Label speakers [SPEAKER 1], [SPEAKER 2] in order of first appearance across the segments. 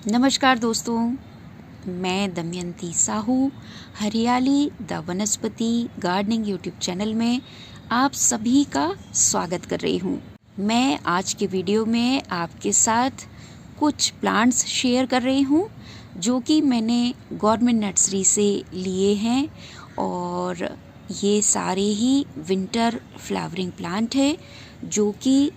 [SPEAKER 1] नमस्कार दोस्तों, मैं दमयंती साहू हरियाली द वनस्पति गार्डनिंग यूट्यूब चैनल में आप सभी का स्वागत कर रही हूँ। मैं आज के वीडियो में आपके साथ कुछ प्लांट्स शेयर कर रही हूँ जो कि मैंने गवर्नमेंट नर्सरी से लिए हैं और ये सारे ही विंटर फ्लावरिंग प्लांट है जो कि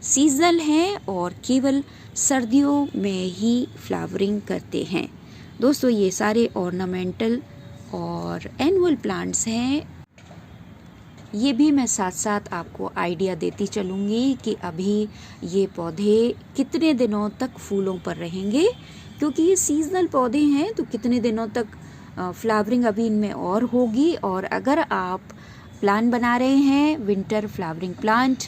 [SPEAKER 1] सीजनल हैं और केवल सर्दियों में ही फ्लावरिंग करते हैं। दोस्तों ये सारे ऑर्नामेंटल और एनुअल प्लांट्स हैं। ये भी मैं साथ साथ आपको आइडिया देती चलूँगी कि अभी ये पौधे कितने दिनों तक फूलों पर रहेंगे, क्योंकि ये सीजनल पौधे हैं तो कितने दिनों तक फ्लावरिंग अभी इनमें और होगी। और अगर आप प्लान बना रहे हैं विंटर फ्लावरिंग प्लांट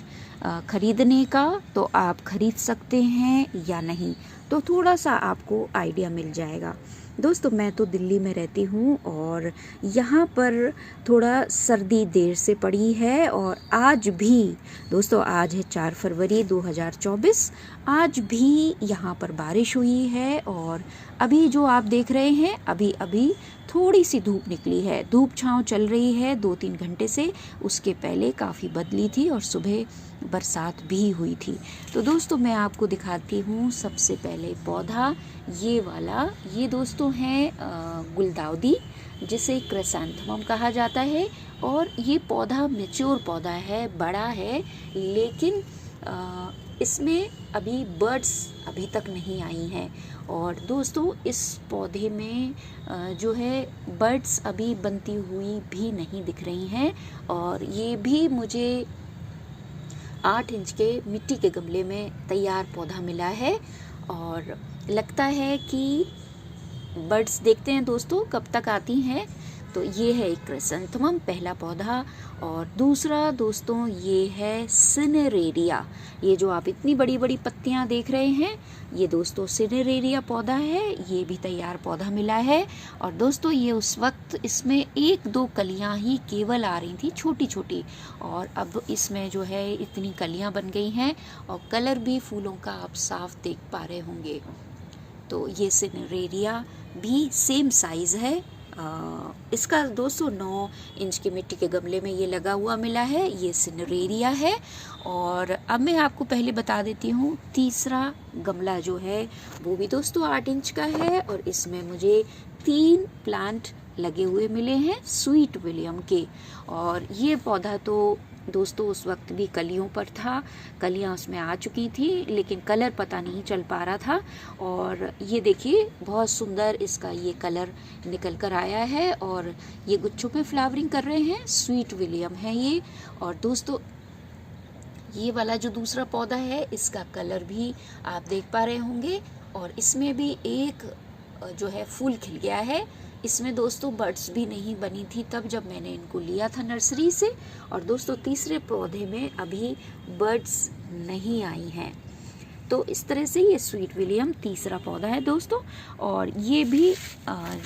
[SPEAKER 1] खरीदने का तो आप खरीद सकते हैं या नहीं, तो थोड़ा सा आपको आइडिया मिल जाएगा। दोस्तों मैं तो दिल्ली में रहती हूँ और यहाँ पर थोड़ा सर्दी देर से पड़ी है और आज भी दोस्तों आज है 4 फरवरी 2024, आज भी यहाँ पर बारिश हुई है। और अभी जो आप देख रहे हैं अभी अभी थोड़ी सी धूप निकली है, धूप छांव चल रही है 2-3 घंटे से। उसके पहले काफ़ी बदली थी और सुबह बरसात भी हुई थी। तो दोस्तों मैं आपको दिखाती हूँ सबसे पहले पौधा ये वाला। ये दोस्तों है गुलदाउदी, जिसे क्रिसैंथेमम कहा जाता है। और ये पौधा मैच्योर पौधा है, बड़ा है, लेकिन इसमें अभी बर्ड्स अभी तक नहीं आई हैं। और दोस्तों इस पौधे में जो है बर्ड्स अभी बनती हुई भी नहीं दिख रही हैं। और ये भी मुझे 8 इंच के मिट्टी के गमले में तैयार पौधा मिला है और लगता है कि बर्ड्स देखते हैं दोस्तों कब तक आती हैं। तो ये है एक क्रिसैंथेमम पहला पौधा। और दूसरा दोस्तों ये है सिनेरेरिया। ये जो आप इतनी बड़ी बड़ी पत्तियां देख रहे हैं ये दोस्तों सिनेरेरिया पौधा है, ये भी तैयार पौधा मिला है। और दोस्तों ये उस वक्त इसमें 1-2 कलियां ही केवल आ रही थी, छोटी छोटी, और अब इसमें जो है इतनी कलियां बन गई हैं और कलर भी फूलों का आप साफ देख पा रहे होंगे। तो ये सिनेरेरिया भी सेम साइज़ है। इसका 209 इंच के मिट्टी के गमले में ये लगा हुआ मिला है, ये सिनेरेरिया है। और अब मैं आपको पहले बता देती हूँ तीसरा गमला जो है वो भी दोस्तों 8 इंच का है और इसमें मुझे 3 प्लांट लगे हुए मिले हैं स्वीट विलियम के। और ये पौधा तो दोस्तों उस वक्त भी कलियों पर था, कलियां उसमें आ चुकी थी लेकिन कलर पता नहीं चल पा रहा था। और ये देखिए बहुत सुंदर इसका ये कलर निकल कर आया है और ये गुच्छों में फ्लावरिंग कर रहे हैं, स्वीट विलियम है ये। और दोस्तों ये वाला जो दूसरा पौधा है इसका कलर भी आप देख पा रहे होंगे और इसमें भी एक जो है फूल खिल गया है। इसमें दोस्तों बर्ड्स भी नहीं बनी थी तब जब मैंने इनको लिया था नर्सरी से। और दोस्तों तीसरे पौधे में अभी बर्ड्स नहीं आई हैं। तो इस तरह से ये स्वीट विलियम तीसरा पौधा है दोस्तों और ये भी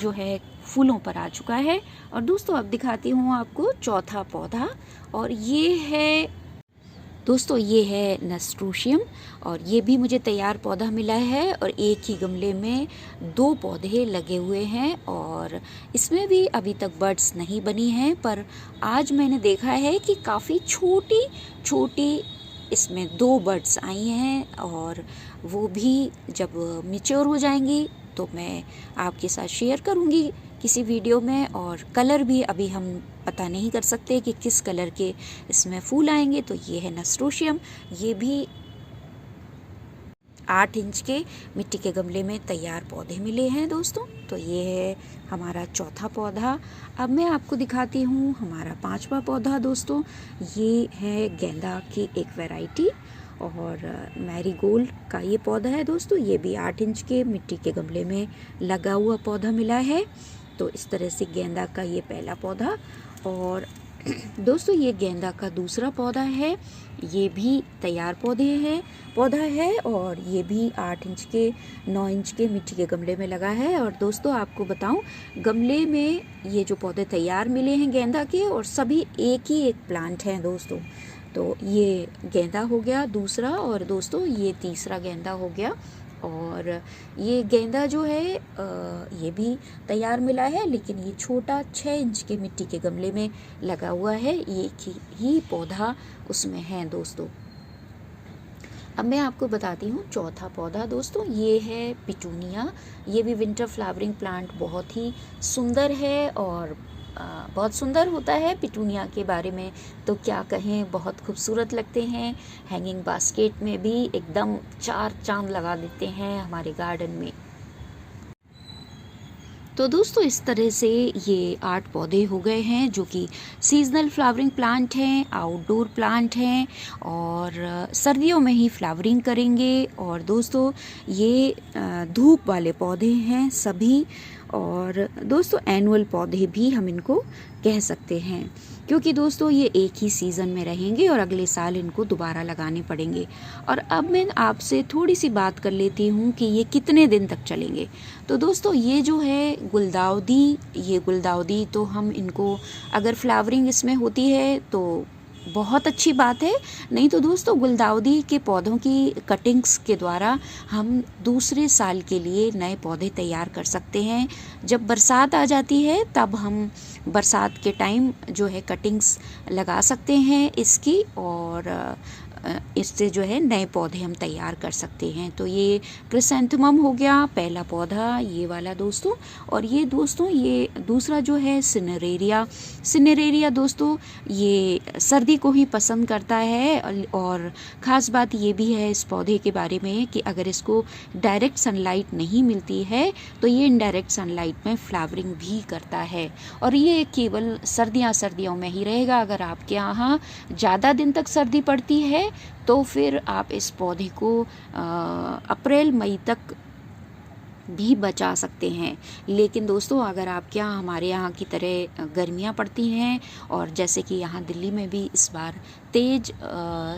[SPEAKER 1] जो है फूलों पर आ चुका है। और दोस्तों अब दिखाती हूँ आपको चौथा पौधा और ये है दोस्तों ये है नस्ट्रोशियम और ये भी मुझे तैयार पौधा मिला है और एक ही गमले में 2 पौधे लगे हुए हैं और इसमें भी अभी तक बर्ड्स नहीं बनी हैं। पर आज मैंने देखा है कि काफ़ी छोटी छोटी इसमें 2 बर्ड्स आई हैं और वो भी जब मैच्योर हो जाएंगी तो मैं आपके साथ शेयर करूंगी किसी वीडियो में। और कलर भी अभी हम पता नहीं कर सकते कि किस कलर के इसमें फूल आएंगे। तो ये है नस्ट्रोशियम, ये भी 8 इंच के मिट्टी के गमले में तैयार पौधे मिले हैं दोस्तों। तो ये है हमारा चौथा पौधा। अब मैं आपको दिखाती हूँ हमारा 5वां पौधा दोस्तों। ये है गेंदा की एक वैरायटी और मैरीगोल्ड का ये पौधा है दोस्तों। ये भी 8 इंच के मिट्टी के गमले में लगा हुआ पौधा मिला है। तो इस तरह से गेंदा का ये पहला पौधा। और दोस्तों ये गेंदा का दूसरा पौधा है, ये भी तैयार पौधा है और ये भी 8 इंच के 9 इंच के मिट्टी के गमले में लगा है। और दोस्तों आपको बताऊं गमले में ये जो पौधे तैयार मिले हैं गेंदा के और सभी एक ही एक प्लांट हैं दोस्तों। तो ये गेंदा हो गया दूसरा और दोस्तों ये तीसरा गेंदा हो गया। और ये गेंदा जो है ये भी तैयार मिला है, लेकिन ये छोटा 6 इंच के मिट्टी के गमले में लगा हुआ है। एक ही पौधा उसमें है दोस्तों। अब मैं आपको बताती हूँ चौथा पौधा दोस्तों, ये है पिटूनिया। ये भी विंटर फ्लावरिंग प्लांट बहुत ही सुंदर है और बहुत सुंदर होता है। पिटूनिया के बारे में तो क्या कहें, बहुत खूबसूरत लगते हैं। हैंगिंग बास्केट में भी एकदम 4 चांद लगा देते हैं हमारे गार्डन में। तो दोस्तों इस तरह से ये 8 पौधे हो गए हैं जो कि सीजनल फ्लावरिंग प्लांट हैं, आउटडोर प्लांट हैं और सर्दियों में ही फ्लावरिंग करेंगे। और दोस्तों ये धूप वाले पौधे हैं सभी, और दोस्तों एनुअल पौधे भी हम इनको कह सकते हैं, क्योंकि दोस्तों ये एक ही सीज़न में रहेंगे और अगले साल इनको दोबारा लगाने पड़ेंगे। और अब मैं आपसे थोड़ी सी बात कर लेती हूँ कि ये कितने दिन तक चलेंगे। तो दोस्तों ये जो है गुलदाउदी, ये गुलदाउदी तो हम इनको अगर फ्लावरिंग इसमें होती है तो बहुत अच्छी बात है, नहीं तो दोस्तों गुलदाउदी के पौधों की कटिंग्स के द्वारा हम दूसरे साल के लिए नए पौधे तैयार कर सकते हैं। जब बरसात आ जाती है तब हम बरसात के टाइम जो है कटिंग्स लगा सकते हैं इसकी, और इससे जो है नए पौधे हम तैयार कर सकते हैं। तो ये क्रिसैंथेमम हो गया पहला पौधा, ये वाला दोस्तों। और ये दोस्तों ये दूसरा जो है सिनेरेरिया। सिनेरेरिया दोस्तों ये सर्दी को ही पसंद करता है, और ख़ास बात ये भी है इस पौधे के बारे में कि अगर इसको डायरेक्ट सनलाइट नहीं मिलती है तो ये इनडायरेक्ट सनलाइट में फ्लावरिंग भी करता है। और ये केवल सर्दियों में ही रहेगा। अगर आपके यहाँ ज़्यादा दिन तक सर्दी पड़ती है तो फिर आप इस पौधे को अप्रैल मई तक भी बचा सकते हैं। लेकिन दोस्तों अगर आपके यहाँ हमारे यहाँ की तरह गर्मियाँ पड़ती हैं, और जैसे कि यहाँ दिल्ली में भी इस बार तेज़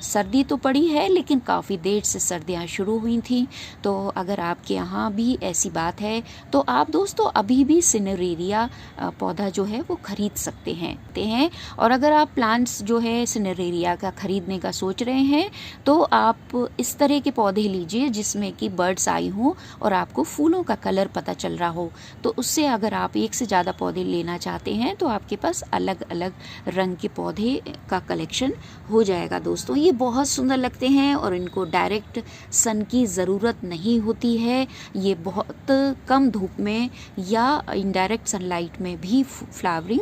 [SPEAKER 1] सर्दी तो पड़ी है लेकिन काफ़ी देर से सर्दियाँ शुरू हुई थी, तो अगर आपके यहाँ भी ऐसी बात है तो आप दोस्तों अभी भी सिनेरेरिया पौधा जो है वो ख़रीद सकते हैं। और अगर आप प्लांट्स जो है सिनेरेरिया का ख़रीदने का सोच रहे हैं तो आप इस तरह के पौधे लीजिए जिसमें कि बर्ड्स आई हों और आपको फूलों का कलर पता चल रहा हो। तो उससे अगर आप एक से ज़्यादा पौधे लेना चाहते हैं तो आपके पास अलग अलग रंग के पौधे का कलेक्शन हो जाएगा दोस्तों। ये बहुत सुंदर लगते हैं और इनको डायरेक्ट सन की ज़रूरत नहीं होती है। ये बहुत कम धूप में या इनडायरेक्ट सनलाइट में भी फ्लावरिंग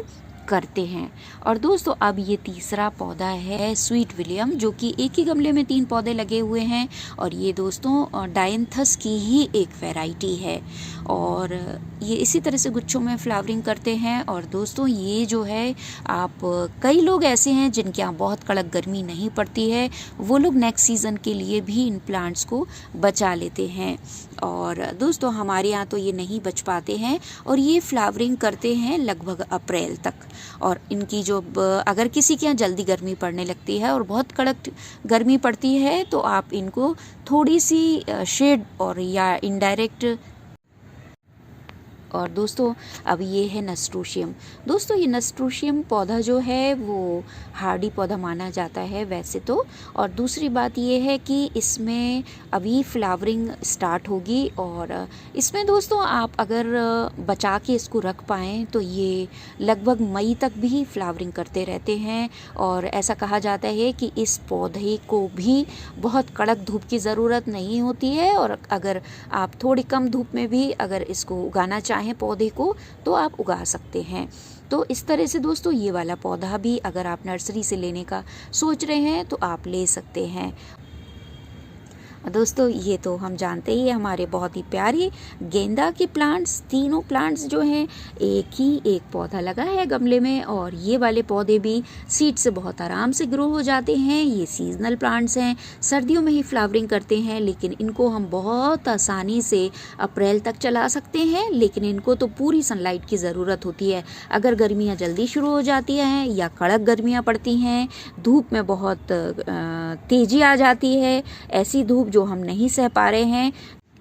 [SPEAKER 1] करते हैं। और दोस्तों अब ये तीसरा पौधा है स्वीट विलियम, जो कि एक ही गमले में 3 पौधे लगे हुए हैं, और ये दोस्तों डायंथस की ही एक वैरायटी है और ये इसी तरह से गुच्छों में फ्लावरिंग करते हैं। और दोस्तों ये जो है आप कई लोग ऐसे हैं जिनके यहाँ बहुत कड़क गर्मी नहीं पड़ती है, वो लोग नेक्स्ट सीज़न के लिए भी इन प्लांट्स को बचा लेते हैं। और दोस्तों हमारे यहाँ तो ये नहीं बच पाते हैं और ये फ्लावरिंग करते हैं लगभग अप्रैल तक। और इनकी जो अगर किसी के यहाँ जल्दी गर्मी पड़ने लगती है और बहुत कड़क गर्मी पड़ती है तो आप इनको थोड़ी सी शेड और या इनडायरेक्ट। और दोस्तों अब ये है नस्ट्रोशियम। दोस्तों ये नस्ट्रोशियम पौधा जो है वो हार्डी पौधा माना जाता है वैसे तो, और दूसरी बात ये है कि इसमें अभी फ्लावरिंग स्टार्ट होगी और इसमें दोस्तों आप अगर बचा के इसको रख पाएँ तो ये लगभग मई तक भी फ्लावरिंग करते रहते हैं। और ऐसा कहा जाता है कि इस पौधे को भी बहुत कड़क धूप की ज़रूरत नहीं होती है, और अगर आप थोड़ी कम धूप में भी अगर इसको उगाना चाहें पौधे को तो आप उगा सकते हैं। तो इस तरह से दोस्तों ये वाला पौधा भी अगर आप नर्सरी से लेने का सोच रहे हैं तो आप ले सकते हैं। दोस्तों ये तो हम जानते ही हमारे बहुत ही प्यारे गेंदा के प्लांट्स, तीनों प्लांट्स जो हैं एक पौधा लगा है गमले में, और ये वाले पौधे भी सीड से बहुत आराम से ग्रो हो जाते हैं। ये सीजनल प्लांट्स हैं, सर्दियों में ही फ्लावरिंग करते हैं, लेकिन इनको हम बहुत आसानी से अप्रैल तक चला सकते हैं। लेकिन इनको तो पूरी सनलाइट की ज़रूरत होती है। अगर गर्मियाँ जल्दी शुरू हो जाती हैं या कड़क गर्मियाँ पड़ती हैं, धूप में बहुत तेज़ी आ जाती है, ऐसी धूप जो हम नहीं सह पा रहे हैं,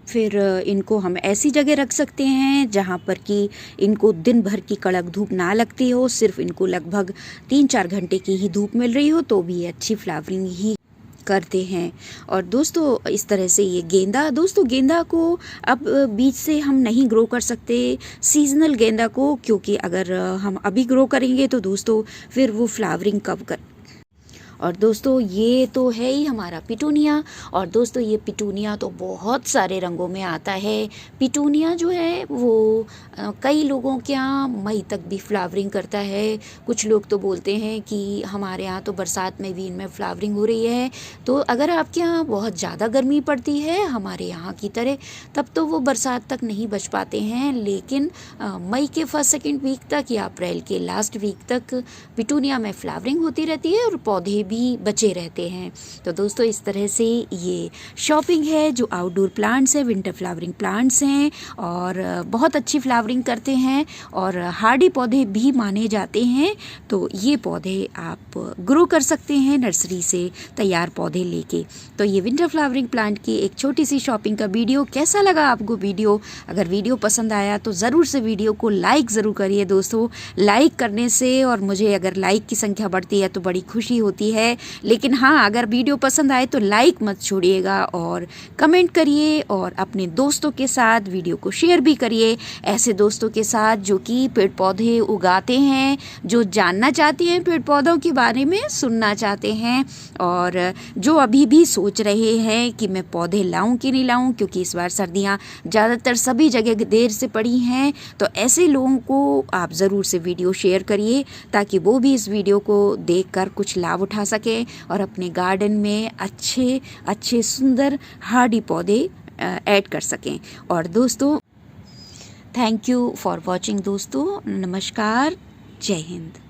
[SPEAKER 1] फिर इनको हम ऐसी जगह रख सकते हैं जहाँ पर कि इनको दिन भर की कड़क धूप ना लगती हो, सिर्फ इनको लगभग 3-4 घंटे की ही धूप मिल रही हो तो भी अच्छी फ्लावरिंग ही करते हैं। और दोस्तों इस तरह से ये गेंदा, दोस्तों गेंदा को अब बीज से हम नहीं ग्रो कर सकते, सीजनल गेंदा को, क्योंकि अगर हम अभी ग्रो करेंगे तो दोस्तों फिर वो फ्लावरिंग कब कर। और दोस्तों ये तो है ही हमारा पिटूनिया। और दोस्तों ये पिटूनिया तो बहुत सारे रंगों में आता है। पिटूनिया जो है वो कई लोगों के यहाँ मई तक भी फ्लावरिंग करता है। कुछ लोग तो बोलते हैं कि हमारे यहाँ तो बरसात में भी इनमें फ्लावरिंग हो रही है। तो अगर आपके यहाँ बहुत ज़्यादा गर्मी पड़ती है हमारे यहाँ की तरह, तब तो वो बरसात तक नहीं बच पाते हैं, लेकिन मई के फर्स्ट सेकेंड वीक तक या अप्रैल के लास्ट वीक तक पिटूनिया में फ्लावरिंग होती रहती है और पौधे भी बचे रहते हैं। तो दोस्तों इस तरह से ये शॉपिंग है जो आउटडोर प्लांट्स है, विंटर फ्लावरिंग प्लांट्स हैं और बहुत अच्छी फ्लावरिंग करते हैं और हार्डी पौधे भी माने जाते हैं। तो ये पौधे आप ग्रो कर सकते हैं नर्सरी से तैयार पौधे लेके। तो ये विंटर फ्लावरिंग प्लांट की एक छोटी सी शॉपिंग का वीडियो कैसा लगा आपको वीडियो? अगर वीडियो पसंद आया तो ज़रूर से वीडियो को लाइक ज़रूर करिए दोस्तों। लाइक करने से और मुझे अगर लाइक की संख्या बढ़ती है तो बड़ी खुशी होती है। लेकिन हाँ, अगर वीडियो पसंद आए तो लाइक मत छोड़िएगा और कमेंट करिए और अपने दोस्तों के साथ वीडियो को शेयर भी करिए, ऐसे दोस्तों के साथ जो कि पेड़ पौधे उगाते हैं, जो जानना चाहते हैं पेड़ पौधों के बारे में, सुनना चाहते हैं और जो अभी भी सोच रहे हैं कि मैं पौधे लाऊं कि नहीं लाऊं, क्योंकि इस बार सर्दियां ज़्यादातर सभी जगह देर से पड़ी हैं। तो ऐसे लोगों को आप ज़रूर से वीडियो शेयर करिए ताकि वो भी इस वीडियो को देखकर कुछ लाभ उठा सकें और अपने गार्डन में अच्छे अच्छे सुंदर हार्डी पौधे ऐड कर सकें। और दोस्तों थैंक यू फॉर वॉचिंग दोस्तों, नमस्कार, जय हिंद।